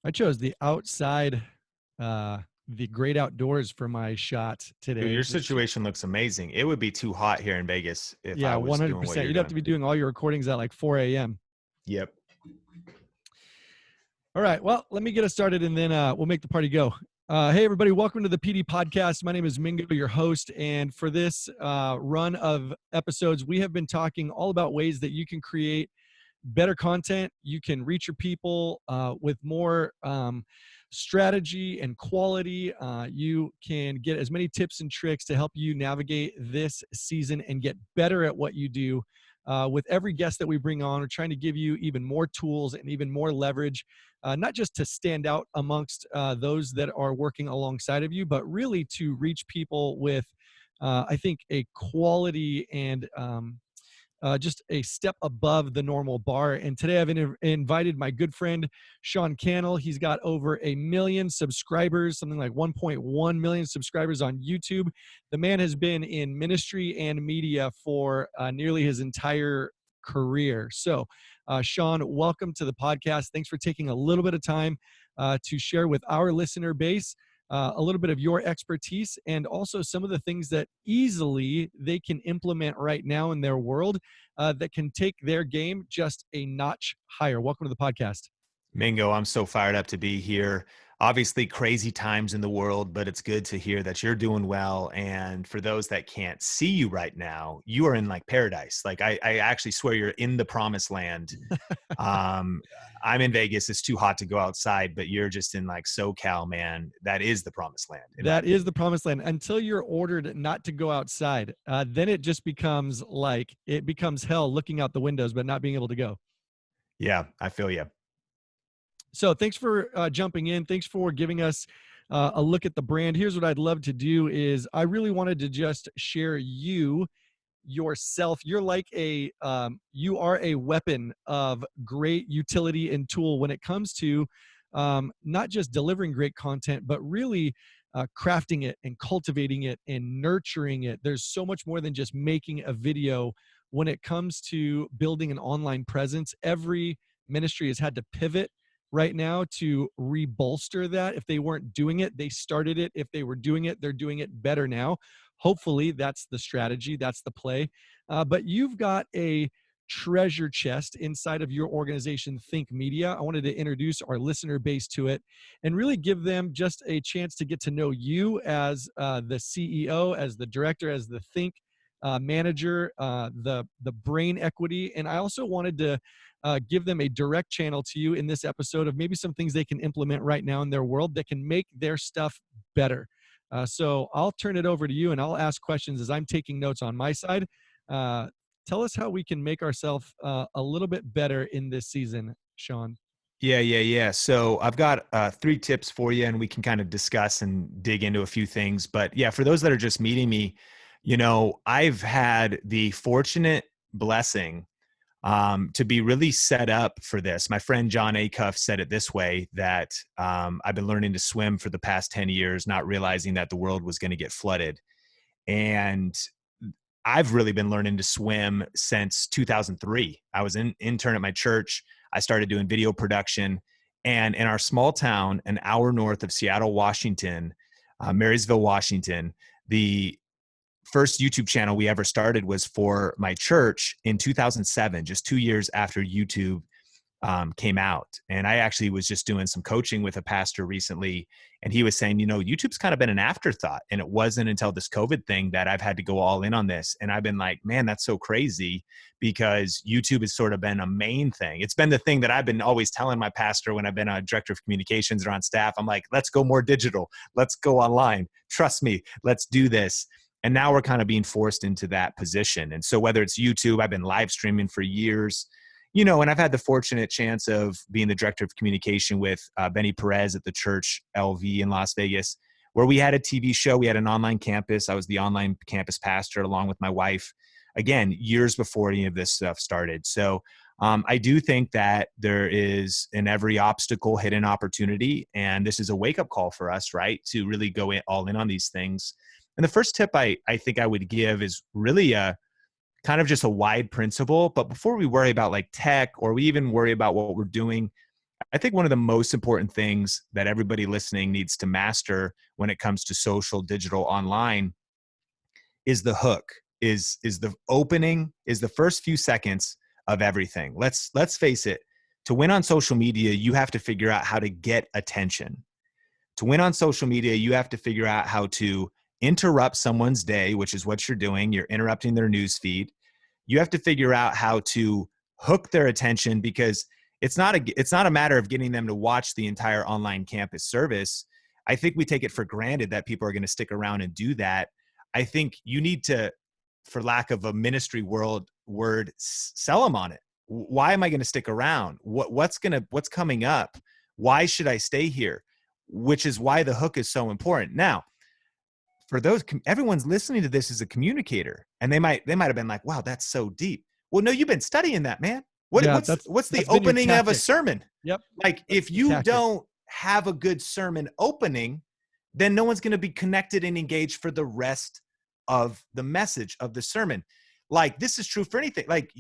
I chose the outside, the great outdoors for my shot Dude, today. your situation looks amazing. It would be too hot here in Vegas if Yeah, I was doing what 100%. you're You'd have to doing. be doing all your recordings at like 4 a.m. Yep. All right. Well, let me get us started and then we'll make the party go. Hey, everybody. Welcome to the PD podcast. My name is Mingo, your host. And for this run of episodes, we have been talking all about ways that you can create better content. You can reach your people with more strategy and quality. You can get as many tips and tricks to help you navigate this season and get better at what you do. With every guest that we bring on, we're trying to give you even more tools and even more leverage, not just to stand out amongst those that are working alongside of you, but really to reach people with, I think, a quality and just a step above the normal bar. And today I've invited my good friend, Sean Cannell. He's got over 1 million subscribers, something like 1.1 million subscribers on YouTube. The man has been in ministry and media for nearly his entire career. So, Sean, welcome to the podcast. Thanks for taking a little bit of time to share with our listener base a little bit of your expertise and also some of the things that easily they can implement right now in their world that can take their game just a notch higher. Welcome to the podcast. Mingo, I'm so fired up to be here. Obviously, crazy times in the world, but it's good to hear that you're doing well. And for those that can't see you right now, you are in like paradise. Like I actually swear you're in the promised land. Um, I'm in Vegas. It's too hot to go outside, but you're just in like SoCal, man. That is the promised land, in my That is opinion. the promised land until you're ordered not to go outside. Then it just becomes like it becomes hell looking out the windows, but not being able to go. Yeah, I feel you. So thanks for jumping in. Thanks for giving us a look at the brand. Here's what I'd love to do is I really wanted to just share you yourself. You're like you are a weapon of great utility and tool when it comes to not just delivering great content, but really crafting it and cultivating it and nurturing it. There's so much more than just making a video when it comes to building an online presence. Every ministry has had to pivot right now to rebolster that. If they weren't doing it, they started it. If they were doing it, they're doing it better now. Hopefully, that's the strategy, that's the play. But you've got a treasure chest inside of your organization, Think Media. I wanted to introduce our listener base to it and really give them just a chance to get to know you as the CEO, as the director, as the Think manager, the brain equity. And I also wanted to give them a direct channel to you in this episode of maybe some things they can implement right now in their world that can make their stuff better. So I'll turn it over to you and I'll ask questions as I'm taking notes on my side. Uh, Tell us how we can make ourselves a little bit better in this season, Sean. Yeah. So I've got 3 tips for you, and we can kind of discuss and dig into a few things. But yeah, for those that are just meeting me, I've had the fortunate blessing to be really set up for this. My friend John Acuff said it this way, that I've been learning to swim for the past 10 years, not realizing that the world was going to get flooded. And I've really been learning to swim since 2003. I was an intern at my church. I started doing video production. And in our small town, an hour north of Seattle, Washington, Marysville, Washington, the first YouTube channel we ever started was for my church in 2007, just 2 years after YouTube came out. And I actually was just doing some coaching with a pastor recently, and he was saying, YouTube's kind of been an afterthought. And it wasn't until this COVID thing that I've had to go all in on this. And I've been like, man, that's so crazy, because YouTube has sort of been a main thing. It's been the thing that I've been always telling my pastor when I've been a director of communications or on staff. I'm like, let's go more digital. Let's go online. Trust me, let's do this. And now we're kind of being forced into that position. And so whether it's YouTube, I've been live streaming for years, and I've had the fortunate chance of being the director of communication with Benny Perez at the church LV in Las Vegas, where we had a TV show. We had an online campus. I was the online campus pastor along with my wife, again, years before any of this stuff started. So I do think that there is in every obstacle hidden opportunity. And this is a wake-up call for us, right, to really go all in on these things. And the first tip I think I would give is really kind of just a wide principle. But before we worry about like tech, or we even worry about what we're doing, I think one of the most important things that everybody listening needs to master when it comes to social, digital, online is the hook, is the opening, is the first few seconds of everything. Let's face it. To win on social media, you have to figure out how to get attention. To win on social media, you have to figure out how to interrupt someone's day, which is what you're doing. You're interrupting their news feed. You have to figure out how to hook their attention, because it's not a matter of getting them to watch the entire online campus service. I think we take it for granted that people are going to stick around and do that. I think you need to, for lack of a ministry word, sell them on it. Why am I going to stick around? What's coming up? Why should I stay here? Which is why the hook is so important. Now, for those, everyone's listening to this as a communicator, and they might have been like, wow, that's so deep. Well, no, you've been studying that, man. Yeah, What's the that's been your opening of a tactic. sermon? Yep, Like, that's if the you tactic. don't have a good sermon opening, then no one's going to be connected and engaged for the rest of the message of the sermon. Like, this is true for anything. Like,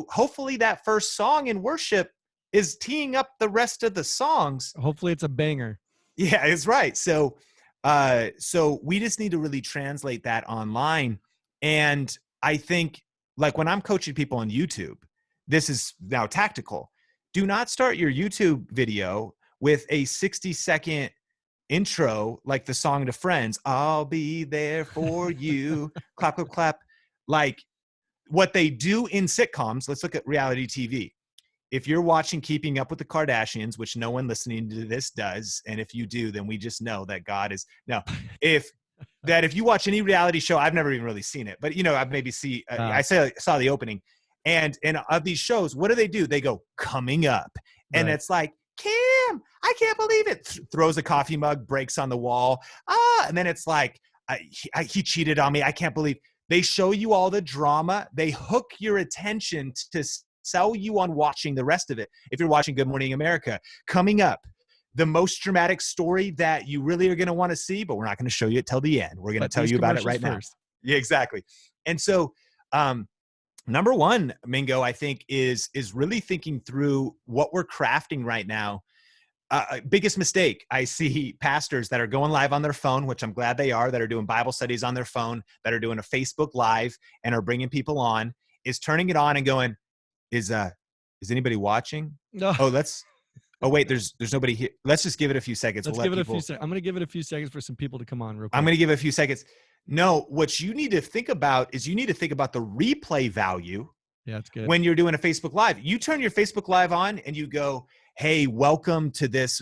hopefully that first song in worship is teeing up the rest of the songs. Hopefully it's a banger. Yeah, it's right. So we just need to really translate that online. And I think, like, when I'm coaching people on YouTube, this is now tactical. Do not start your YouTube video with a 60-second intro, like the song to Friends, I'll be there for you, clap, clap, clap. Like, what they do in sitcoms, let's look at reality TV. If you're watching Keeping Up with the Kardashians, which no one listening to this does, and if you do, then we just know that God is no. If you watch any reality show, I've never even really seen it, but I've maybe saw the opening, and of these shows, what do? They go coming up, and Right. it's like, Kim, I can't believe it. Throws a coffee mug, breaks on the wall, and then it's like, he cheated on me. I can't believe. They show you all the drama. They hook your attention to sell you on watching the rest of it. If you're watching Good Morning America, coming up, the most dramatic story that you really are going to want to see, but we're not going to show you it till the end. We're going to But tell these you about it commercials right now. first. Yeah, exactly. And so, number one, Mingo, I think is really thinking through what we're crafting right now. Biggest mistake, I see pastors that are going live on their phone, which I'm glad they are, that are doing Bible studies on their phone, that are doing a Facebook Live and are bringing people on, is turning it on and going, is anybody watching? No. Oh wait, there's nobody here. Let's just give it a few seconds. Let's give it a few seconds. I'm going to give it a few seconds for some people to come on real quick. I'm going to give it a few seconds. No, what you need to think about is you need to think about the replay value. Yeah, that's good. When you're doing a Facebook Live, you turn your Facebook Live on and you go, hey, welcome to this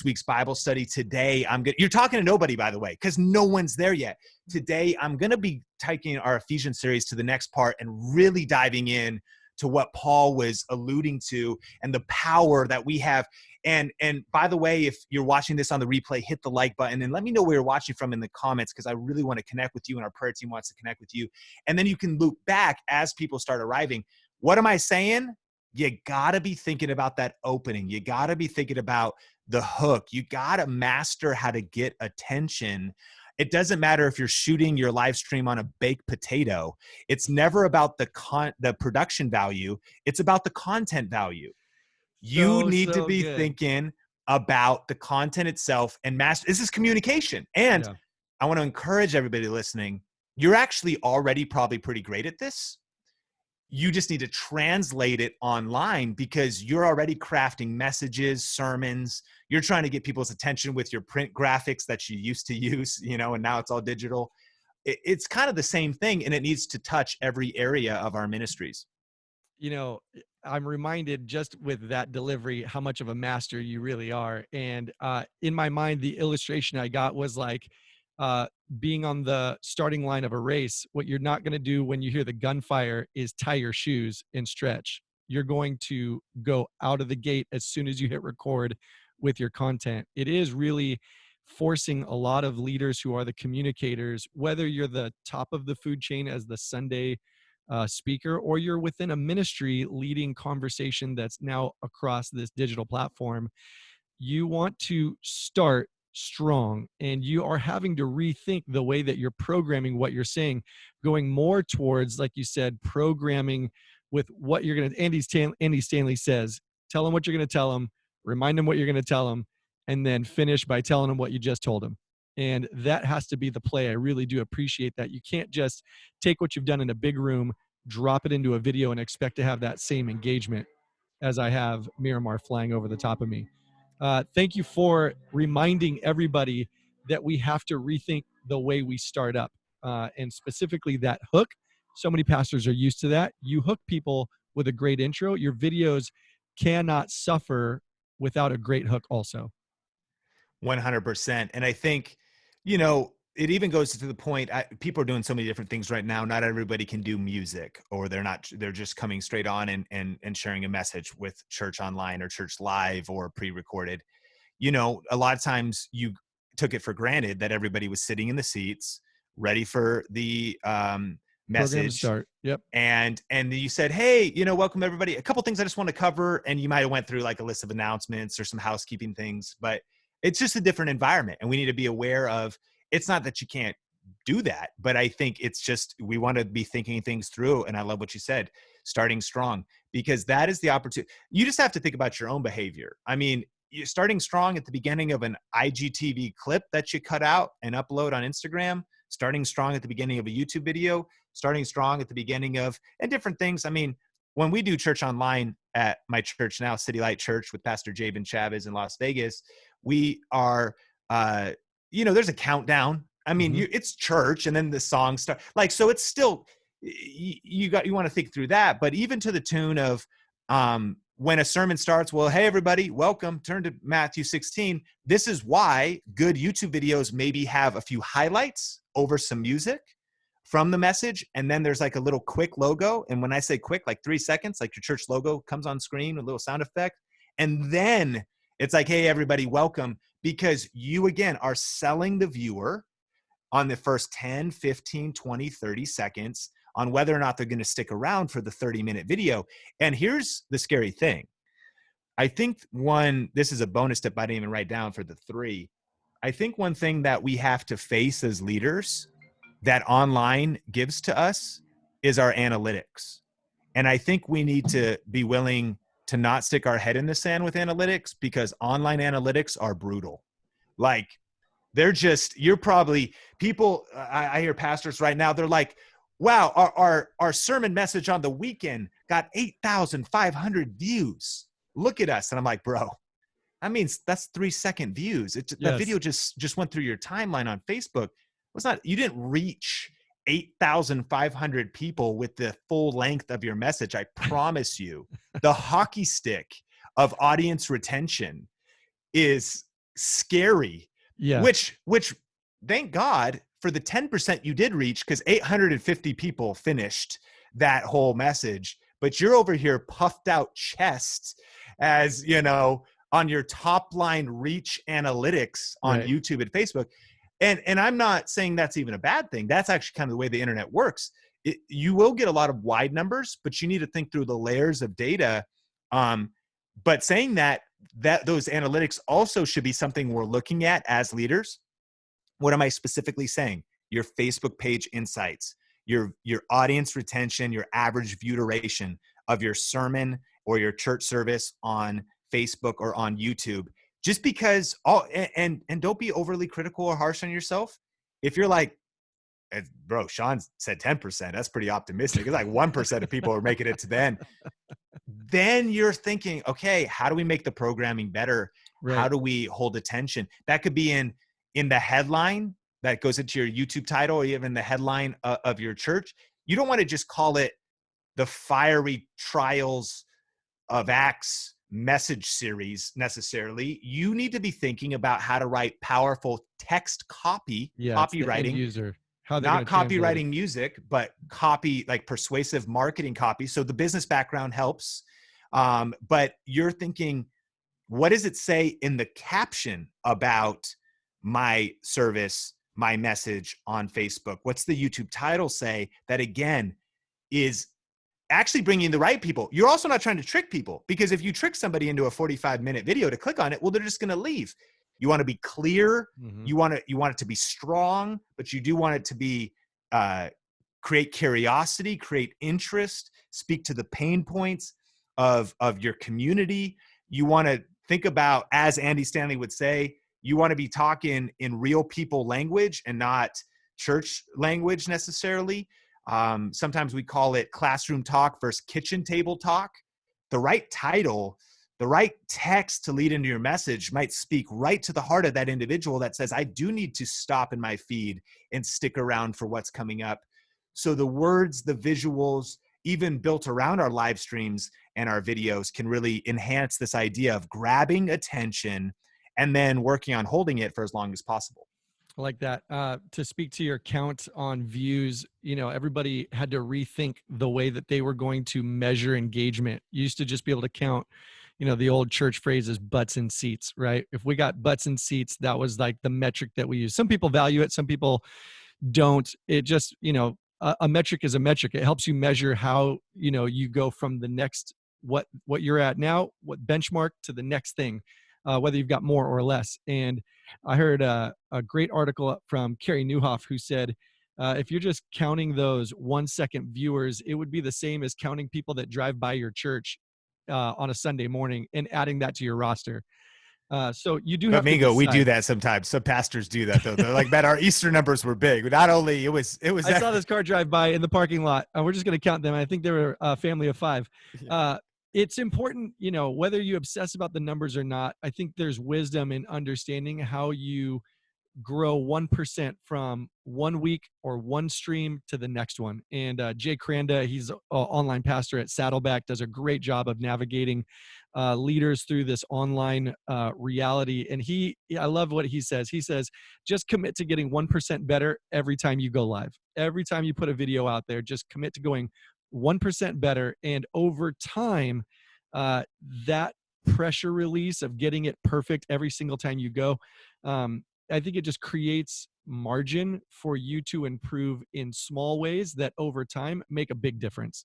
week's Bible study. Today, you're talking to nobody, by the way, because no one's there yet. Today, I'm going to be taking our Ephesians series to the next part and really diving in to what Paul was alluding to and the power that we have. And by the way, if you're watching this on the replay, hit the like button and let me know where you're watching from in the comments, because I really want to connect with you and our prayer team wants to connect with you. And then you can loop back as people start arriving. What am I saying? You got to be thinking about that opening. You got to be thinking about the hook. You got to master how to get attention. It doesn't matter if you're shooting your live stream on a baked potato. It's never about the production value. It's about the content value. You need to be thinking about the content itself and master. This is communication. And I want to encourage everybody listening. You're actually already probably pretty great at this. You just need to translate it online because you're already crafting messages, sermons. You're trying to get people's attention with your print graphics that you used to use, and now it's all digital. It's kind of the same thing, and it needs to touch every area of our ministries. I'm reminded just with that delivery how much of a master you really are. And in my mind, the illustration I got was like being on the starting line of a race. What you're not going to do when you hear the gunfire is tie your shoes and stretch. You're going to go out of the gate as soon as you hit record with your content. It is really forcing a lot of leaders who are the communicators, whether you're the top of the food chain as the Sunday speaker, or you're within a ministry leading conversation that's now across this digital platform. You want to start strong, and you are having to rethink the way that you're programming what you're saying, going more towards, like you said, programming with what you're going to, Andy Stanley says, tell them what you're going to tell them, remind them what you're going to tell them, and then finish by telling them what you just told them. And that has to be the play. I really do appreciate that. You can't just take what you've done in a big room, drop it into a video, and expect to have that same engagement as I have Miramar flying over the top of me. Thank you for reminding everybody that we have to rethink the way we start up, and specifically that hook. So many pastors are used to that. You hook people with a great intro. Your videos cannot suffer without a great hook also. 100%. And I think, it even goes to the point, people are doing so many different things right now. Not everybody can do music, or they're just coming straight on and sharing a message with church online or church live or pre-recorded. A lot of times you took it for granted that everybody was sitting in the seats ready for the Program to message. start. Yep. And you said, hey, welcome everybody. A couple things I just want to cover. And you might have went through like a list of announcements or some housekeeping things, but it's just a different environment. And we need to be aware of, it's not that you can't do that, but I think it's just, we want to be thinking things through. And I love what you said, starting strong, because that is the opportunity. You just have to think about your own behavior. I mean, you're starting strong at the beginning of an IGTV clip that you cut out and upload on Instagram, starting strong at the beginning of a YouTube video, starting strong at the beginning of, and different things. I mean, when we do church online at my church now, City Light Church with Pastor Jabin Chavez in Las Vegas, we are, there's a countdown. I mean, it's church, and then the song start. Like, so it's still, you want to think through that. But even to the tune of, when a sermon starts, well, hey, everybody, welcome. Turn to Matthew 16. This is why good YouTube videos maybe have a few highlights over some music from the message. And then there's like a little quick logo. And when I say quick, like 3 seconds, like your church logo comes on screen, a little sound effect. And then it's like, hey, everybody, welcome. Because you, again, are selling the viewer on the first 10, 15, 20, 30 seconds on whether or not they're going to stick around for the 30-minute video. And here's the scary thing. I think this is a bonus tip I didn't even write down for the 3. I think one thing that we have to face as leaders that online gives to us is our analytics. And I think we need to be willing to not stick our head in the sand with analytics, because online analytics are brutal. Like, they're just, I hear pastors right now, they're like, wow, our sermon message on the weekend got 8,500 views. Look at us. And I'm like, bro, I mean, that's 3-second views. That video just went through your timeline on Facebook. You didn't reach 8,500 people with the full length of your message. I promise you, the hockey stick of audience retention is scary. Yeah. Which thank God for the 10% you did reach, because 850 people finished that whole message. But you're over here puffed out chest, as on your top line reach analytics on YouTube and Facebook. And I'm not saying that's even a bad thing. That's actually kind of the way the internet works. You will get a lot of wide numbers, but you need to think through the layers of data. But saying that those analytics also should be something we're looking at as leaders. What am I specifically saying? Your Facebook page insights, your audience retention, your average view duration of your sermon or your church service on Facebook or on YouTube. Just because, and don't be overly critical or harsh on yourself. If you're like, bro, Sean said 10%, that's pretty optimistic. It's like 1% of people are making it to the end. Then you're thinking, okay, how do we make the programming better? Right. How do we hold attention? That could be in the headline that goes into your YouTube title, or even the headline of your church. You don't want to just call it the Fiery Trials of Acts message series necessarily. You need to be thinking about how to write powerful text copywriting user. Not copywriting music, but copy, like persuasive marketing copy. So the business background helps. But you're thinking, what does it say in the caption about my service, my message on Facebook? What's the YouTube title say that, again, is actually bringing the right people? You're also not trying to trick people, because if you trick somebody into a 45-minute video to click on it, well, they're just going to leave. You want to be clear. Mm-hmm. You want it to be strong, but you do want it to be create curiosity, create interest, speak to the pain points of your community. You want to think about, as Andy Stanley would say, you want to be talking in real people language and not church language necessarily. Sometimes we call it classroom talk versus kitchen table talk. The right title, the right text to lead into your message might speak right to the heart of that individual that says, I do need to stop in my feed and stick around for what's coming up. So the words, the visuals, even built around our live streams and our videos can really enhance this idea of grabbing attention and then working on holding it for as long as possible. I like that. To speak to your count on views, everybody had to rethink the way that they were going to measure engagement. You used to just be able to count, the old church phrase is butts and seats, right? If we got butts and seats, that was like the metric that we use. Some people value it, some people don't. It just, a metric is a metric. It helps you measure how, you go from the next, what you're at now, what benchmark to the next thing, whether you've got more or less. And I heard a great article from Carey Nieuwhof who said, if you're just counting those 1-second viewers, it would be the same as counting people that drive by your church on a Sunday morning and adding that to your roster. So you do But have to Mingo, we do decide. that sometimes. Some pastors do that though. They're like, man, our Easter numbers were big. Not only it was. I saw this car drive by in the parking lot. We're just going to count them. I think they were a family of 5. It's important, whether you obsess about the numbers or not. I think there's wisdom in understanding how you grow 1% from one week or one stream to the next one. And Jay Cranda, he's an online pastor at Saddleback, does a great job of navigating leaders through this online reality. And I love what he says. He says, just commit to getting 1% better every time you go live. Every time you put a video out there, just commit to going 1% better. And over time, that pressure release of getting it perfect every single time you go, I think it just creates margin for you to improve in small ways that over time make a big difference.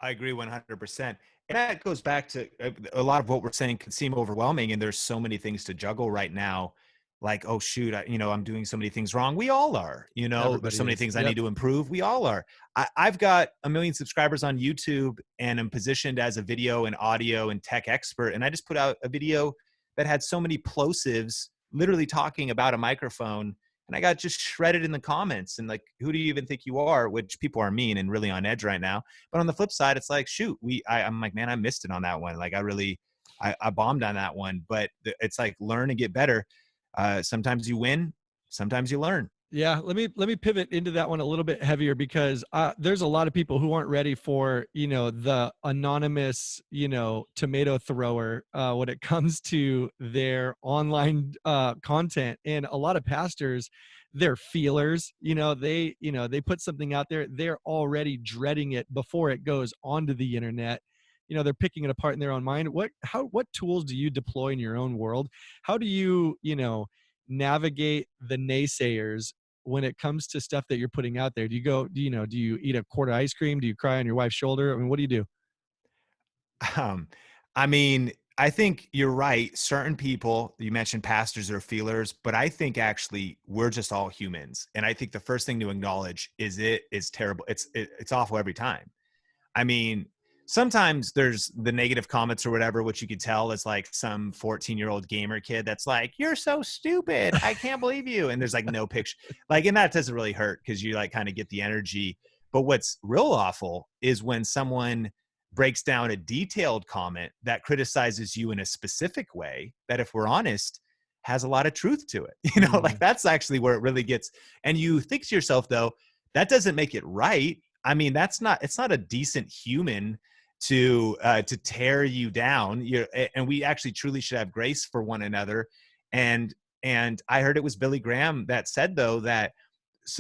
I agree 100%. And that goes back to a lot of what we're saying can seem overwhelming. And there's so many things to juggle right now. Like, oh, shoot, I'm doing so many things wrong. We all are, there's so many things I need to improve. We all are. I've got 1 million subscribers on YouTube and I'm positioned as a video and audio and tech expert. And I just put out a video that had so many plosives, literally talking about a microphone. And I got just shredded in the comments and like, who do you even think you are? Which people are mean and really on edge right now. But on the flip side, it's like, shoot, I'm like, man, I missed it on that one. Like I bombed on that one, but it's like, learn and get better. Sometimes you win, sometimes you learn. Yeah, let me pivot into that one a little bit heavier because there's a lot of people who aren't ready for the anonymous tomato thrower when it comes to their online content, and a lot of pastors, they're feelers. They put something out there, they're already dreading it before it goes onto the internet. They're picking it apart in their own mind. What tools do you deploy in your own world? How do you navigate the naysayers when it comes to stuff that you're putting out there? Do you eat a quart of ice cream? Do you cry on your wife's shoulder? I mean, what do you do? I mean, I think you're right. Certain people, you mentioned pastors or feelers, but I think actually we're just all humans. And I think the first thing to acknowledge is it is terrible. It's awful every time. I mean, sometimes there's the negative comments or whatever, which you could tell is like some 14-year-old gamer kid that's like, you're so stupid. I can't believe you. And there's like no picture. Like, and that doesn't really hurt because you like kind of get the energy. But what's real awful is when someone breaks down a detailed comment that criticizes you in a specific way that, if we're honest, has a lot of truth to it. Like that's actually where it really gets. And you think to yourself, though, that doesn't make it right. I mean, it's not a decent human to tear you down. And we actually truly should have grace for one another. And I heard it was Billy Graham that said, though, that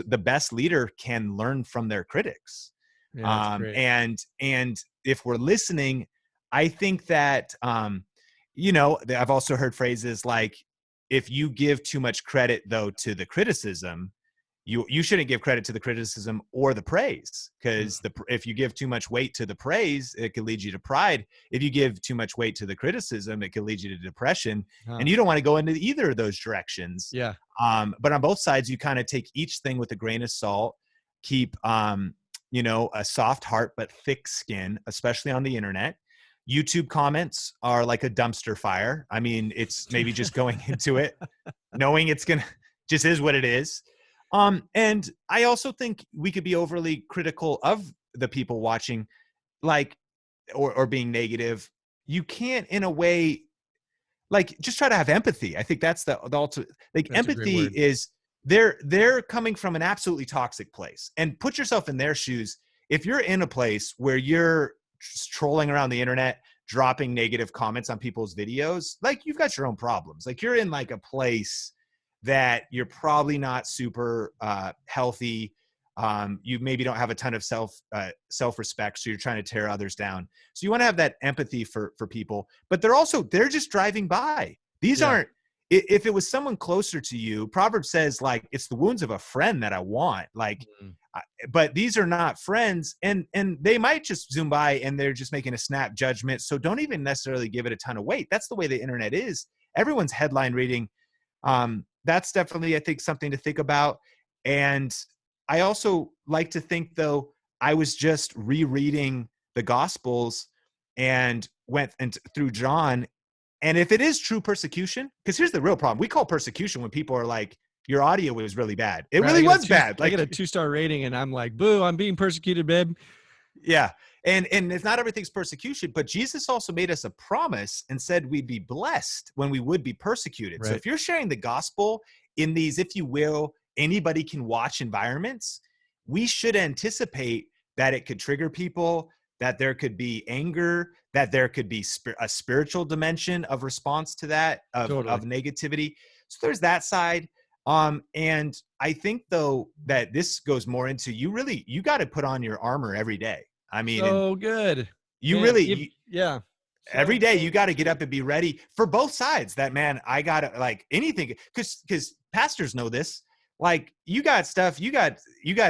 the best leader can learn from their critics. Yeah, that's great. And if we're listening, I think that, I've also heard phrases like, if you give too much credit, though, to the criticism, you shouldn't give credit to the criticism or the praise, because if you give too much weight to the praise, it could lead you to pride. If you give too much weight to the criticism, it could lead you to depression. And you don't want to go into either of those directions. Yeah. But on both sides, you kind of take each thing with a grain of salt, keep, a soft heart, but thick skin, especially on the internet. YouTube comments are like a dumpster fire. I mean, it's maybe just going into it, knowing it's gonna just is what it is. And I also think we could be overly critical of the people watching, like, or being negative. You can't, in a way, like, just try to have empathy. I think that's the ultimate. Like, That's a great empathy word. is they're coming from an absolutely toxic place, and put yourself in their shoes. If you're in a place where you're trolling around the internet, dropping negative comments on people's videos, like, you've got your own problems. Like, you're in like a place that you're probably not super healthy. You maybe don't have a ton of self-respect, so you're trying to tear others down. So you want to have that empathy for people, but they're just driving by. These Yeah. aren't, if it was someone closer to you, Proverbs says, like, it's the wounds of a friend that I want. Like, Mhm. but these are not friends, and they might just zoom by and they're just making a snap judgment. So don't even necessarily give it a ton of weight. That's the way the internet is. Everyone's headline reading. That's definitely, I think, something to think about. And I also like to think, though, I was just rereading the Gospels and went through John. And if it is true persecution, because here's the real problem. We call persecution when people are like, your audio was really bad. It Right. really was bad. I get a Like, 2-star rating and I'm like, boo, I'm being persecuted, babe. yeah. And it's not everything's persecution, but Jesus also made us a promise and said we'd be blessed when we would be persecuted. So Right. if you're sharing the gospel in these, if you will, anybody can watch environments, we should anticipate that it could trigger people, that there could be anger, that there could be a spiritual dimension of response to that, of Totally. negativity. So there's that side. And I think, though, that this goes more into, you got to put on your armor every day. I mean, and So good. you Man, really, yeah. every So day you good. got to get up and be ready for both sides. That, man, I got to, like, anything, because pastors know this. Like, you got stuff, you got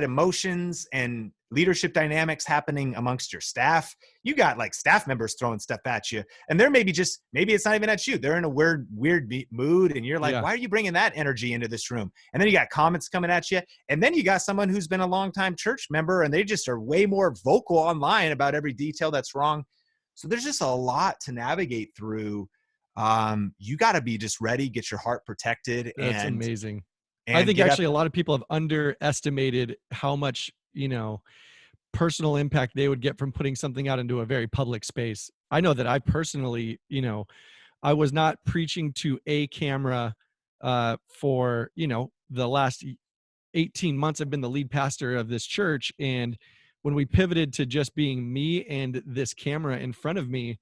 emotions and leadership dynamics happening amongst your staff. You got, like, staff members throwing stuff at you, and they're maybe it's not even at you. They're in a weird mood, and you're like, Yeah. why are you bringing that energy into this room? And then you got comments coming at you, and then you got someone who's been a longtime church member, and they just are way more vocal online about every detail that's wrong. So there's just a lot to navigate through. You got to be just ready, get your heart protected, That's amazing. I and think get up. actually a lot of people have underestimated how much, personal impact they would get from putting something out into a very public space. I know that I personally, I was not preaching to a camera for, the last 18 months. I've been the lead pastor of this church. And when we pivoted to just being me and this camera in front of me,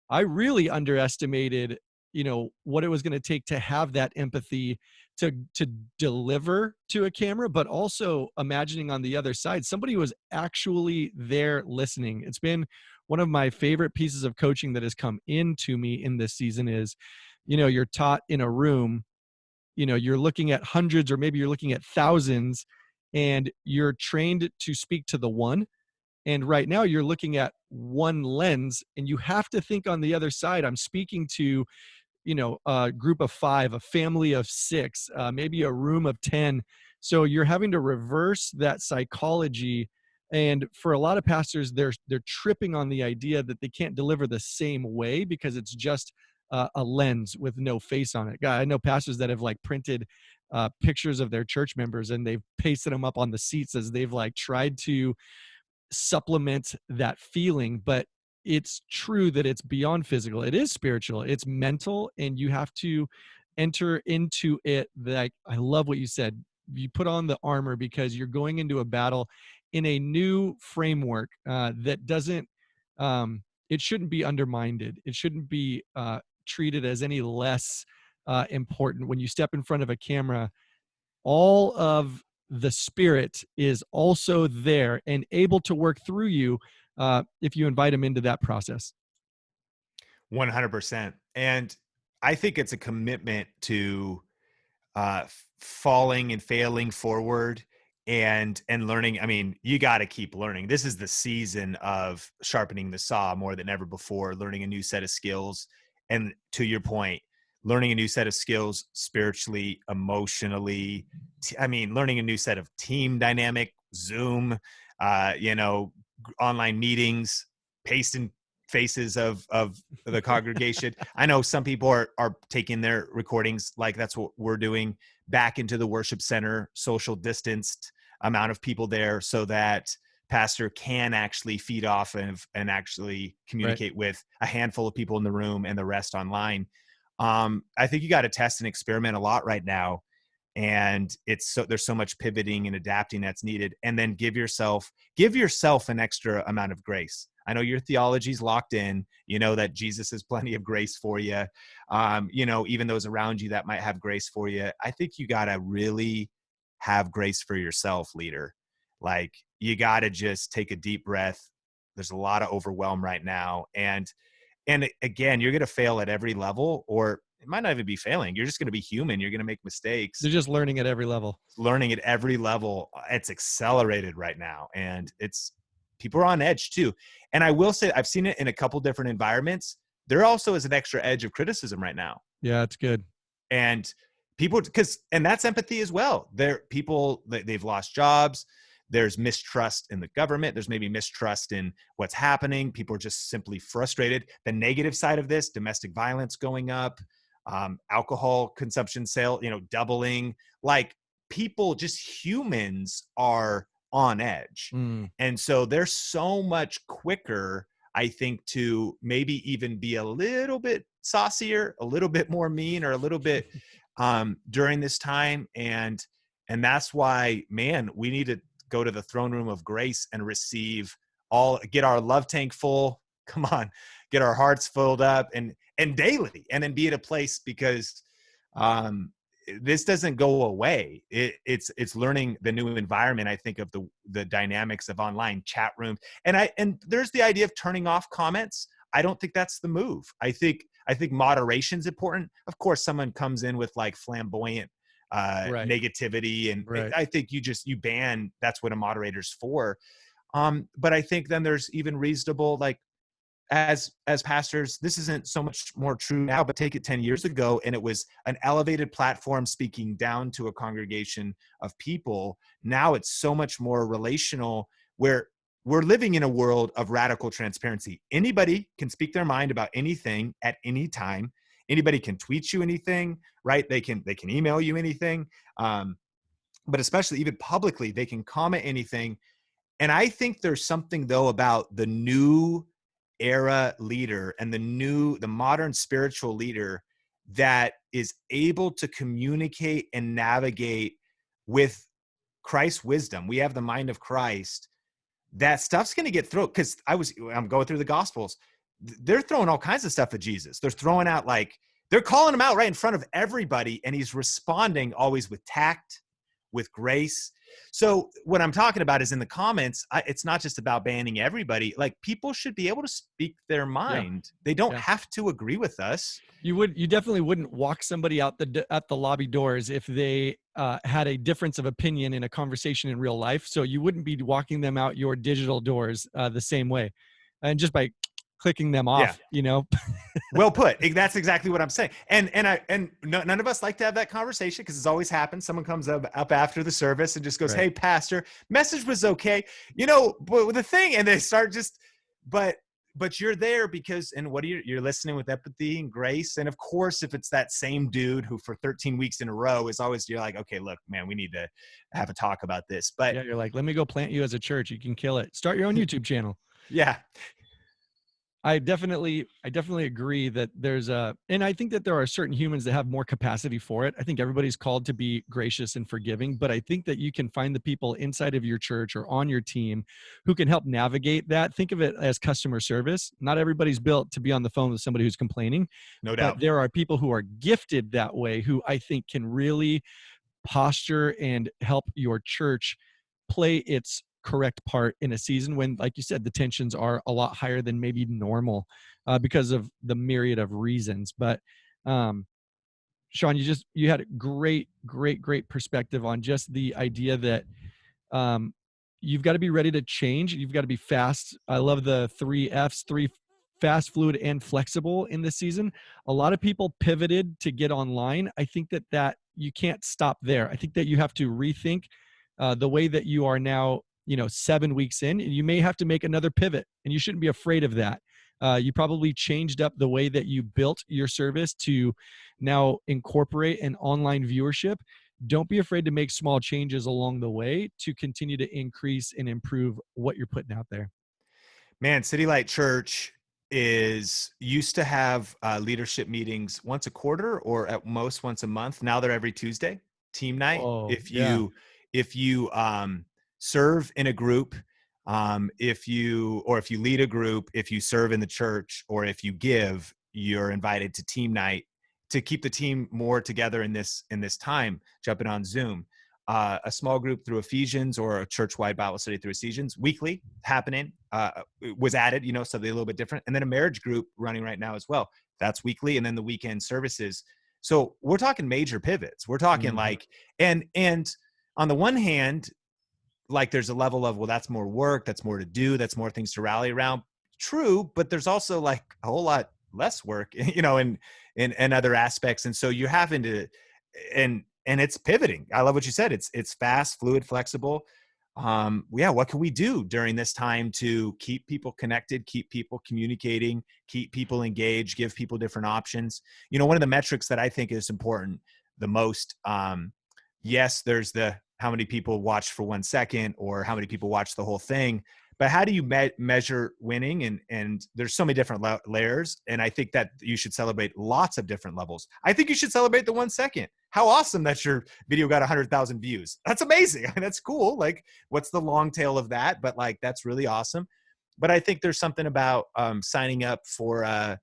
I really underestimated, what it was going to take to have that empathy to deliver to a camera, but also imagining on the other side, somebody was actually there listening. It's been one of my favorite pieces of coaching that has come into me in this season is, you're taught in a room, you're looking at hundreds or maybe you're looking at thousands and you're trained to speak to the one. And right now you're looking at one lens and you have to think on the other side. I'm speaking to, a group of 5, a family of 6, maybe a room of 10. So you're having to reverse that psychology. And for a lot of pastors, they're tripping on the idea that they can't deliver the same way because it's just a lens with no face on it. I know pastors that have like printed pictures of their church members and they've pasted them up on the seats as they've like tried to supplement that feeling. But it's true that it's beyond physical. It is spiritual, it's mental, and you have to enter into it. Like, I love what you said. You put on the armor because you're going into a battle in a new framework that doesn't it shouldn't be undermined. It shouldn't be treated as any less important. When you step in front of a camera, all of the spirit is also there and able to work through you if you invite him into that process. 100%. And I think it's a commitment to falling and failing forward, and learning. I mean, you got to keep learning. This is the season of sharpening the saw more than ever before, learning a new set of skills. And to your point, learning a new set of skills spiritually, emotionally. I mean, learning a new set of team dynamic, Zoom, online meetings, pasting faces of the congregation. I know some people are taking their recordings, like that's what we're doing, back into the worship center, social distanced amount of people there, so that pastor can actually feed off of and actually Right. communicate with a handful of people in the room and the rest online. I think you got to test and experiment a lot right now, and there's so much pivoting and adapting that's needed. And then give yourself an extra amount of grace. I know your theology's locked in, you know that Jesus has plenty of grace for you. You know, even those around you that might have grace for you, I think you got to really have grace for yourself, leader. Like, you got to just take a deep breath. There's a lot of overwhelm right now, and again, you're going to fail at every level, or it might not even be failing. You're just going to be human. You're going to make mistakes. They're just learning at every level. Learning at every level. It's accelerated right now, and people are on edge too. And I will say, I've seen it in a couple different environments. There also is an extra edge of criticism right now. Yeah, it's good. And people, and that's empathy as well. They've lost jobs. There's mistrust in the government. There's maybe mistrust in what's happening. People are just simply frustrated. The negative side of this, domestic violence going up, alcohol consumption doubling. Like, people, just humans, are on edge. And so they're so much quicker, I think, to maybe even be a little bit saucier, a little bit more mean, or a little bit during this time. And that's why, man, we need to go to the throne room of grace and get our love tank full. Come on, get our hearts filled up and daily, and then be at a place, because this doesn't go away. It's learning the new environment, I think, of the dynamics of online chat rooms. And there's the idea of turning off comments. I don't think that's the move. I think moderation is important. Of course, someone comes in with like flamboyant negativity, and I think you ban. That's what a moderator's for. But I think then there's even reasonable, like, as pastors, this isn't so much more true now, but take it 10 years ago, and it was an elevated platform speaking down to a congregation of people. Now it's so much more relational, where we're living in a world of radical transparency. Anybody can speak their mind about anything at any time. Anybody can tweet you anything, right? They can email you anything. But especially even publicly, they can comment anything. And I think there's something, though, about the new era leader and the modern spiritual leader that is able to communicate and navigate with Christ's wisdom. We have the mind of Christ. That stuff's going to get through, because I'm going through the Gospels. They're throwing all kinds of stuff at Jesus. They're throwing out, like, they're calling him out right in front of everybody, and he's responding always with tact, with grace. So what I'm talking about is, in the comments, it's not just about banning everybody. Like, people should be able to speak their mind. Yeah. They don't have to agree with us. You definitely wouldn't walk somebody out at the lobby doors if they had a difference of opinion in a conversation in real life. So you wouldn't be walking them out your digital doors the same way, and just by clicking them off, Well put. That's exactly what I'm saying. And none of us like to have that conversation, because it's always happened. Someone comes up after the service and just goes, "Hey, pastor, message was okay." But the thing, and they start just, but you're there because, and what are you're listening with empathy and grace. And of course, if it's that same dude who for 13 weeks in a row is always, you're like, okay, look, man, we need to have a talk about this. But yeah, you're like, let me go plant you as a church. You can kill it. Start your own YouTube channel. Yeah. I definitely agree that and I think that there are certain humans that have more capacity for it. I think everybody's called to be gracious and forgiving, but I think that you can find the people inside of your church or on your team who can help navigate that. Think of it as customer service. Not everybody's built to be on the phone with somebody who's complaining. No doubt. But there are people who are gifted that way, who I think can really posture and help your church play its correct part in a season when, like you said, the tensions are a lot higher than maybe normal because of the myriad of reasons. But Sean, you had a great perspective on just the idea that you've got to be ready to change. You've got to be fast. I love the 3 F's, fast, fluid, and flexible in this season. A lot of people pivoted to get online. I think that you can't stop there. I think that you have to rethink the way that you are now, 7 weeks in, and you may have to make another pivot, and you shouldn't be afraid of that. You probably changed up the way that you built your service to now incorporate an online viewership. Don't be afraid to make small changes along the way to continue to increase and improve what you're putting out there. Man, City Light Church is used to have leadership meetings once a quarter or at most once a month. Now they're every Tuesday, team night. Oh, If yeah. you serve in a group, if you lead a group, if you serve in the church, or if you give, you're invited to team night to keep the team more together in this time, jumping on Zoom. A small group through Ephesians or a church-wide Bible study through Ephesians weekly happening was added, something a little bit different. And then a marriage group running right now as well. That's weekly. And then the weekend services. So we're talking major pivots. We're talking Mhm. like, and on the one hand, like there's a level of, well, that's more work, that's more to do, that's more things to rally around. True, but there's also like a whole lot less work, in other aspects. And so you're having to, and it's pivoting. I love what you said. It's fast, fluid, flexible. Yeah, what can we do during this time to keep people connected, keep people communicating, keep people engaged, give people different options? One of the metrics that I think is important the most, yes, there's the how many people watch for 1 second or how many people watch the whole thing, but how do you measure winning? And there's so many different layers. And I think that you should celebrate lots of different levels. I think you should celebrate the 1 second. How awesome that your video got 100,000 views. That's amazing. That's cool. Like, what's the long tail of that? But like, that's really awesome. But I think there's something about signing up for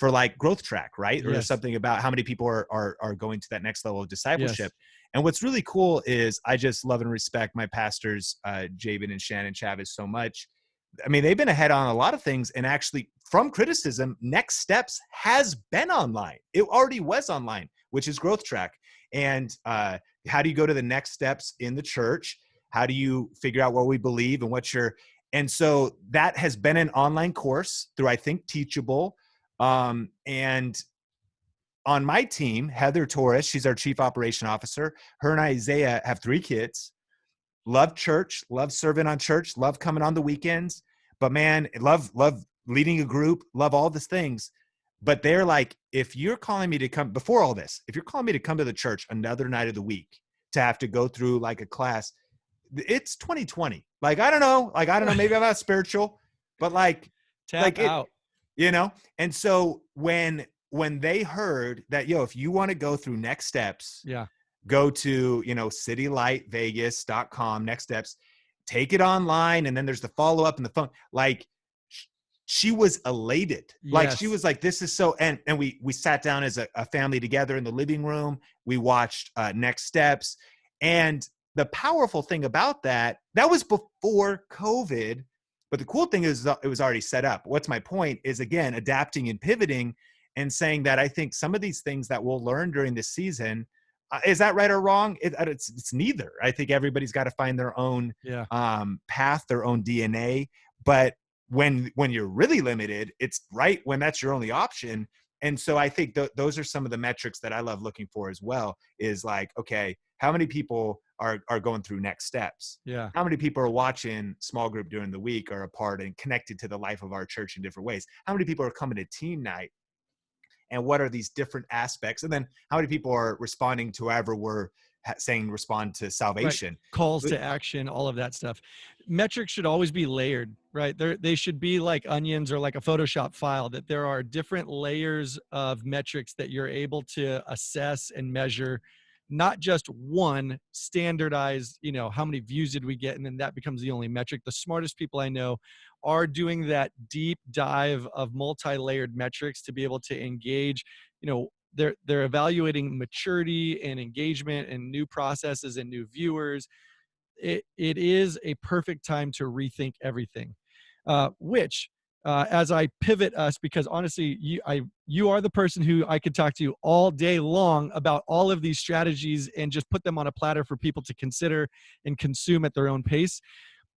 like growth track, right? Or there's Yes. something about how many people are going to that next level of discipleship. Yes. And what's really cool is I just love and respect my pastors, Jabin and Shannon Chavez, so much. I mean, they've been ahead on a lot of things. And actually, from criticism, Next Steps has been online. It already was online, which is Growth Track. And how do you go to the next steps in the church? How do you figure out what we believe and and so that has been an online course through, I think, Teachable. And on my team, Heather Torres, she's our chief operation officer. Her and Isaiah have 3 kids, love church, love serving on church, love coming on the weekends, but man, love leading a group, love all these things. But they're like, if you're calling me to come before all this, if you're calling me to come to the church another night of the week to have to go through like a class, it's 2020. Like, I don't know, maybe I'm not spiritual, but Tap it, out. and so when they heard that, if you want to go through Next Steps, Yeah. go to, citylightvegas.com, Next Steps, take it online. And then there's the follow-up and the phone. Like, she was elated. Like, she Yes. was like, this is so, and we sat down as a family together in the living room. We watched Next Steps. And the powerful thing about that was before COVID. But the cool thing is it was already set up. What's my point is, again, adapting and pivoting and saying that I think some of these things that we'll learn during this season, is that right or wrong? It's neither. I think everybody's got to find their own Yeah. path, their own DNA. But when you're really limited, it's right when that's your only option. And so I think those are some of the metrics that I love looking for as well, is like, okay, how many people are going through Next Steps? Yeah. How many people are watching small group during the week, are a part and connected to the life of our church in different ways? How many people are coming to team night? And what are these different aspects? And then how many people are responding to whoever we're saying respond to Right. salvation? Calls to action, all of that stuff. Metrics should always be layered, right? They should be like onions or like a Photoshop file, that there are different layers of metrics that you're able to assess and measure, not just one standardized, how many views did we get? And then that becomes the only metric. The smartest people I know are doing that deep dive of multi-layered metrics to be able to engage, they're evaluating maturity and engagement and new processes and new viewers. It is a perfect time to rethink everything, which as I pivot us, because honestly, you are the person who I could talk to all day long about all of these strategies and just put them on a platter for people to consider and consume at their own pace.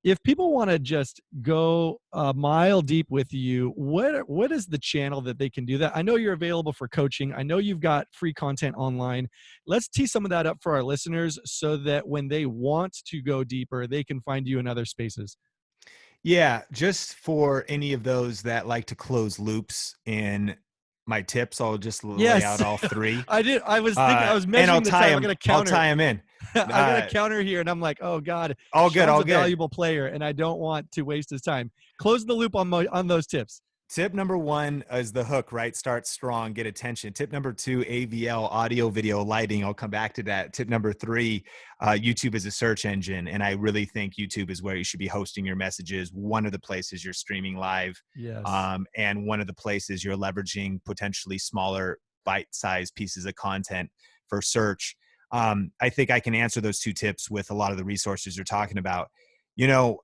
If people want to just go a mile deep with you, what is the channel that they can do that? I know you're available for coaching. I know you've got free content online. Let's tee some of that up for our listeners so that when they want to go deeper, they can find you in other spaces. Yeah, just for any of those that like to close loops in my tips, I'll just lay out Yes, all three. I did. I was thinking. I was And measuring the time. I got a I'll counter. tie them in. I got a counter here, and I'm like, oh god, All good, Sean's all a good. valuable player, and I don't want to waste his time. Close the loop on those tips. Tip number one is the hook, right? Start strong, get attention. Tip number two, AVL, audio, video, lighting. I'll come back to that. Tip number three, YouTube is a search engine. And I really think YouTube is where you should be hosting your messages. One of the places you're streaming live, Yes. and one of the places you're leveraging potentially smaller bite-sized pieces of content for search. I think I can answer those two tips with a lot of the resources you're talking about.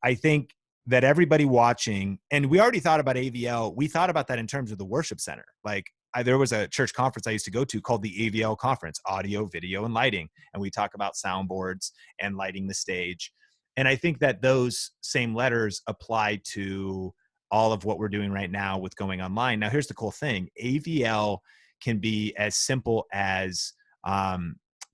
I think that everybody watching, and we already thought about AVL. We thought about that in terms of the worship center. Like there was a church conference I used to go to called the AVL conference, audio, video, and lighting. And we talk about soundboards and lighting the stage. And I think that those same letters apply to all of what we're doing right now with going online. Now, here's the cool thing. AVL can be as simple as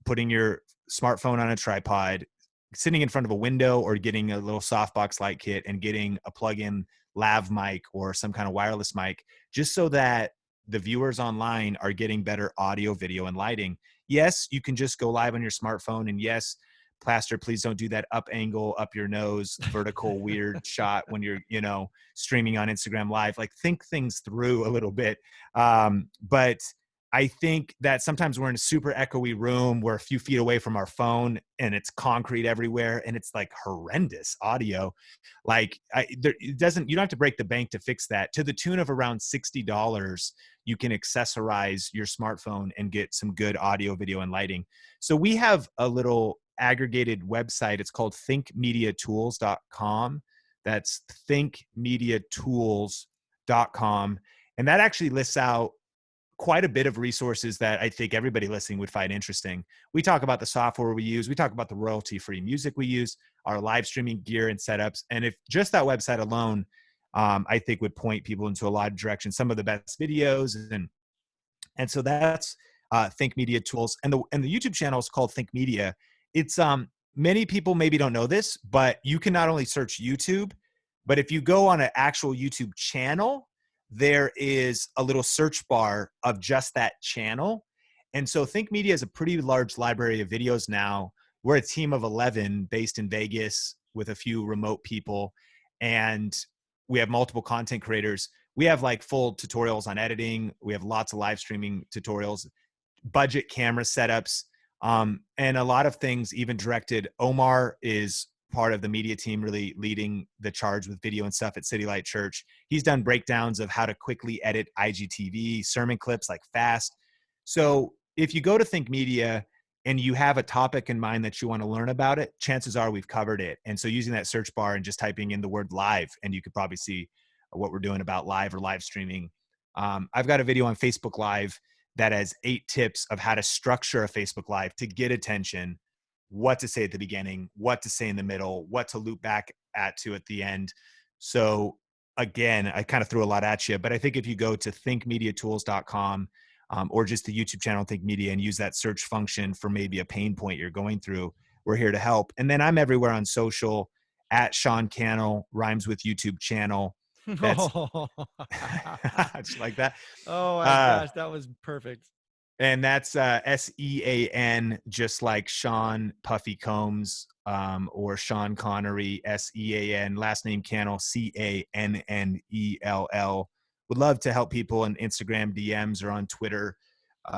putting your smartphone on a tripod, sitting in front of a window, or getting a little softbox light kit and getting a plug-in lav mic or some kind of wireless mic, just so that the viewers online are getting better audio, video, and lighting. Yes, you can just go live on your smartphone. And yes, Pastor, please don't do that up angle, up your nose, vertical, weird shot when you're, streaming on Instagram Live. Like, think things through a little bit. But I think that sometimes we're in a super echoey room. We're a few feet away from our phone and it's concrete everywhere and it's like horrendous audio. Like you don't have to break the bank to fix that. To the tune of around $60, you can accessorize your smartphone and get some good audio, video, and lighting. So we have a little aggregated website. It's called thinkmediatools.com. That's thinkmediatools.com. And that actually lists out quite a bit of resources that I think everybody listening would find interesting. We talk about the software we use. We talk about the royalty-free music we use, our live streaming gear and setups. And if just that website alone, I think would point people into a lot of directions, some of the best videos. And so that's Think Media Tools. And the YouTube channel is called Think Media. It's many people maybe don't know this, but you can not only search YouTube, but if you go on an actual YouTube channel, there is a little search bar of just that channel. And so Think Media is a pretty large library of videos now. We're a team of 11 based in Vegas with a few remote people. And we have multiple content creators. We have like full tutorials on editing. We have lots of live streaming tutorials, budget camera setups, and a lot of things even directed. Omar is part of the media team, really leading the charge with video and stuff at City Light Church. He's done breakdowns of how to quickly edit IGTV, sermon clips like fast. So if you go to Think Media and you have a topic in mind that you want to learn about it, chances are we've covered it. And so using that search bar and just typing in the word live, and you could probably see what we're doing about live or live streaming. I've got a video on Facebook Live that has 8 tips of how to structure a Facebook Live to get attention, what to say at the beginning, what to say in the middle, what to loop back at the end. So again, I kind of threw a lot at you, but I think if you go to thinkmediatools.com or just the YouTube channel Think Media and use that search function for maybe a pain point you're going through, we're here to help. And then I'm everywhere on social at Sean Cannell, rhymes with YouTube channel. That's just like that. Oh my gosh, that was perfect. And that's SEAN, just like Sean Puffy Combs, or Sean Connery, SEAN, last name Cannell, CANNELL. Would love to help people on Instagram DMs or on Twitter,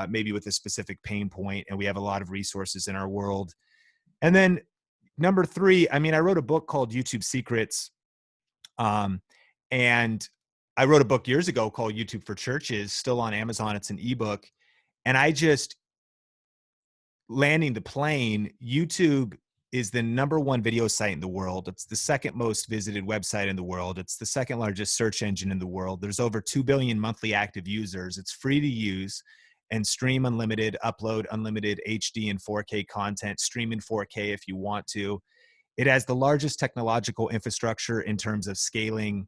maybe with a specific pain point. And we have a lot of resources in our world. And then number 3, I wrote a book called YouTube Secrets. And I wrote a book years ago called YouTube for Churches, still on Amazon. It's an ebook. And I just, landing the plane, YouTube is the #1 video site in the world. It's the second most visited website in the world. It's the second largest search engine in the world. There's over 2 billion monthly active users. It's free to use and stream unlimited, upload unlimited HD and 4K content, stream in 4K if you want to. It has the largest technological infrastructure in terms of scaling,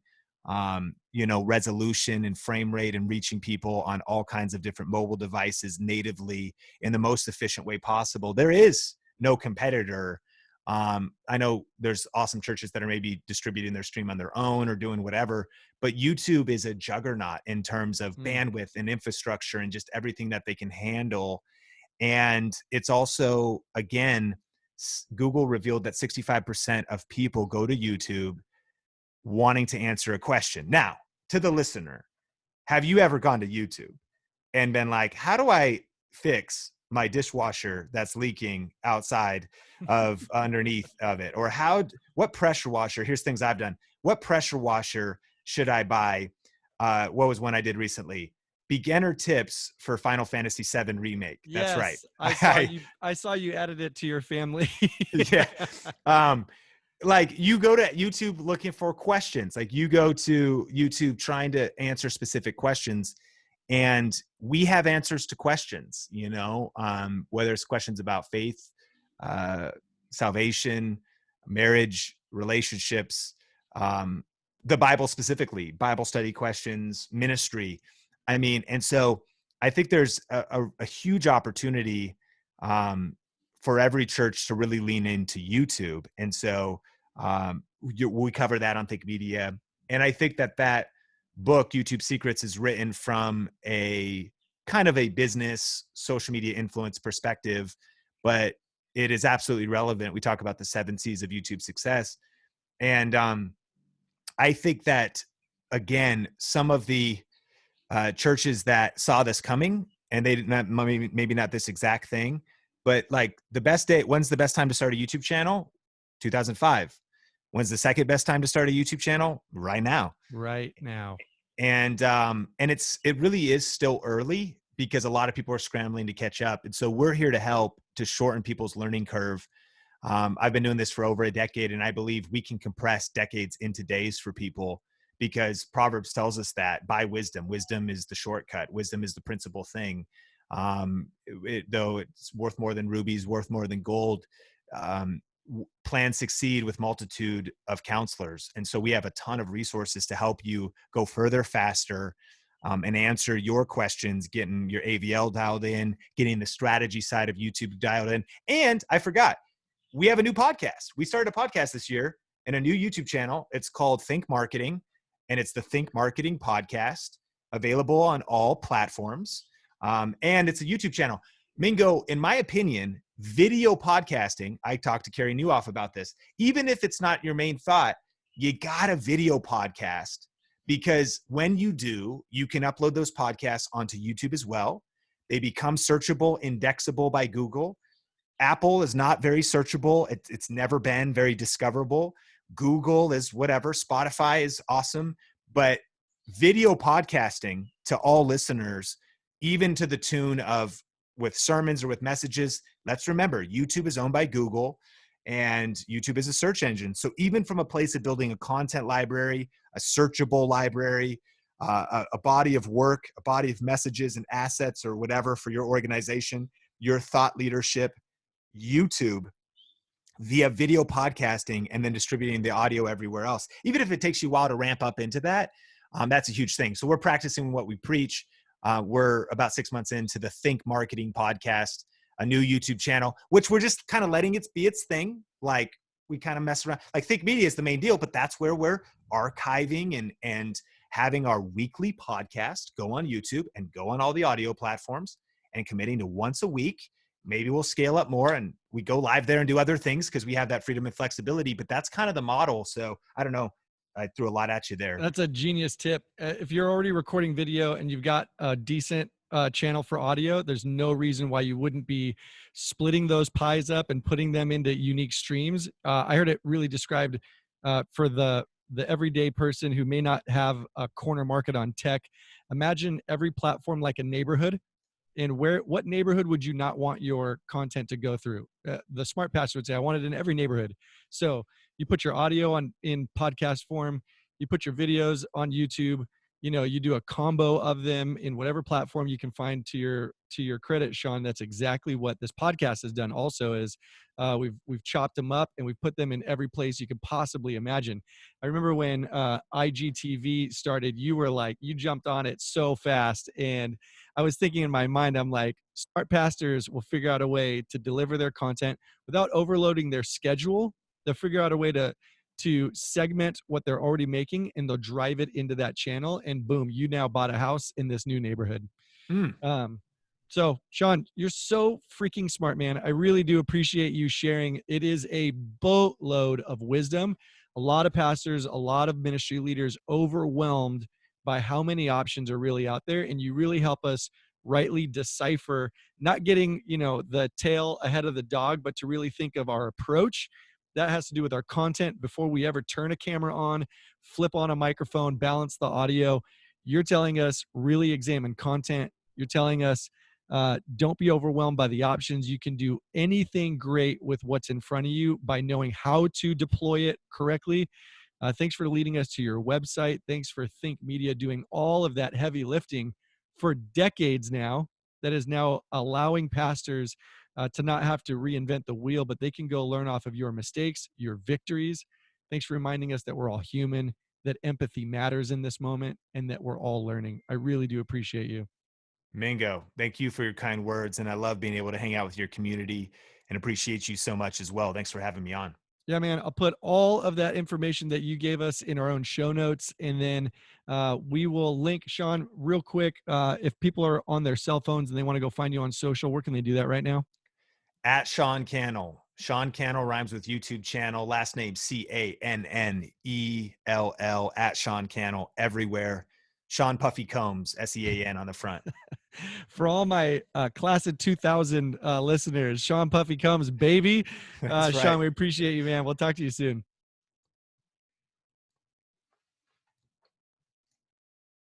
resolution and frame rate and reaching people on all kinds of different mobile devices natively in the most efficient way possible. There is no competitor I know there's awesome churches that are maybe distributing their stream on their own or doing whatever, but YouTube is a juggernaut in terms of Mm. bandwidth and infrastructure and just everything that they can handle. And it's also, again, Google revealed that 65% of people go to YouTube wanting to answer a question. Now, to the listener, have you ever gone to YouTube and been like, how do I fix my dishwasher that's leaking outside of underneath of it? Or what pressure washer? Here's things I've done. What pressure washer should I buy? What was one I did recently? Beginner tips for Final Fantasy VII Remake. That's right. Yes, I saw you added it to your family. Yeah. Um, like you go to YouTube looking for questions, like you go to YouTube trying to answer specific questions, and we have answers to questions, whether it's questions about faith, uh, salvation, marriage, relationships, um, the Bible specifically, Bible study questions, ministry. I mean, and so I think there's a huge opportunity um, for every church to really lean into YouTube. And so we cover that on Think Media. And I think that book, YouTube Secrets, is written from a kind of a business social media influence perspective, but it is absolutely relevant. We talk about the 7 C's of YouTube success. And I think that, again, some of the churches that saw this coming, and they didn't, maybe not this exact thing, but like when's the best time to start a YouTube channel? 2005. When's the second best time to start a YouTube channel? Right now. Right now. And it really is still early because a lot of people are scrambling to catch up. And so we're here to help to shorten people's learning curve. I've been doing this for over a decade, and I believe we can compress decades into days for people, because Proverbs tells us that buy wisdom. Wisdom is the shortcut. Wisdom is the principal thing. Though it's worth more than rubies, worth more than gold. Plans succeed with multitude of counselors. And so we have a ton of resources to help you go further, faster, and answer your questions, getting your AVL dialed in, getting the strategy side of YouTube dialed in. And I forgot, we have a new podcast. We started a podcast this year and a new YouTube channel. It's called Think Marketing, and it's the Think Marketing Podcast, available on all platforms. And it's a YouTube channel. Mingo, in my opinion, video podcasting, I talked to Carey Nieuwhof about this, even if it's not your main thought, you got a video podcast, because when you do, you can upload those podcasts onto YouTube as well. They become searchable, indexable by Google. Apple is not very searchable. It's never been very discoverable. Google is whatever. Spotify is awesome. But video podcasting to all listeners, even to the tune of with sermons or with messages, let's remember, YouTube is owned by Google, and YouTube is a search engine. So even from a place of building a content library, a searchable library, a body of work, a body of messages and assets or whatever for your organization, your thought leadership, YouTube via video podcasting, and then distributing the audio everywhere else. Even if it takes you a while to ramp up into that, that's a huge thing. So we're practicing what we preach. We're about 6 months into the Think Marketing Podcast, a new YouTube channel, which we're just kind of letting it be its thing. Like we kind of mess around. Like Think Media is the main deal, but that's where we're archiving and having our weekly podcast go on YouTube and go on all the audio platforms, and committing to once a week. Maybe we'll scale up more and we go live there and do other things because we have that freedom and flexibility, but that's kind of the model. So I don't know. I threw a lot at you there. That's a genius tip. If you're already recording video and you've got a decent channel for audio, there's no reason why you wouldn't be splitting those pies up and putting them into unique streams. I heard it really described for the everyday person who may not have a corner market on tech. Imagine every platform like a neighborhood. And what neighborhood would you not want your content to go through? The smart pastor would say, I want it in every neighborhood. So you put your audio in podcast form, you put your videos on YouTube, you do a combo of them in whatever platform you can find. To your credit, Sean, that's exactly what this podcast has done also. Is we've chopped them up and we've put them in every place you could possibly imagine. I remember when IGTV started, you jumped on it so fast, and I was thinking in my mind, I'm like, smart pastors will figure out a way to deliver their content without overloading their schedule. They'll figure out a way to segment what they're already making, and they'll drive it into that channel, and boom, you now bought a house in this new neighborhood. Mm. um, so Sean, you're so freaking smart, man. I really do appreciate you sharing. It is a boatload of wisdom. A lot of pastors, a lot of ministry leaders overwhelmed by how many options are really out there, and you really help us rightly decipher, not getting, the tail ahead of the dog, but to really think of our approach. That has to do with our content before we ever turn a camera on, flip on a microphone, balance the audio. You're telling us really examine content. You're telling us don't be overwhelmed by the options. You can do anything great with what's in front of you by knowing how to deploy it correctly. Thanks for leading us to your website. Thanks for Think Media doing all of that heavy lifting for decades now. That is now allowing pastors to not have to reinvent the wheel, but they can go learn off of your mistakes, your victories. Thanks for reminding us that we're all human, that empathy matters in this moment, and that we're all learning. I really do appreciate you. Mingo, thank you for your kind words. And I love being able to hang out with your community and appreciate you so much as well. Thanks for having me on. Yeah, man. I'll put all of that information that you gave us in our own show notes. And then we will link, Sean, real quick. If people are on their cell phones and they want to go find you on social, where can they do that right now? At Sean Cannell. Sean Cannell rhymes with YouTube channel. Last name Cannell. At Sean Cannell everywhere. Sean Puffy Combs, SEAN on the front. For all my class of 2000 listeners, Sean Puffy comes, baby. That's right. Sean, we appreciate you, man. We'll talk to you soon.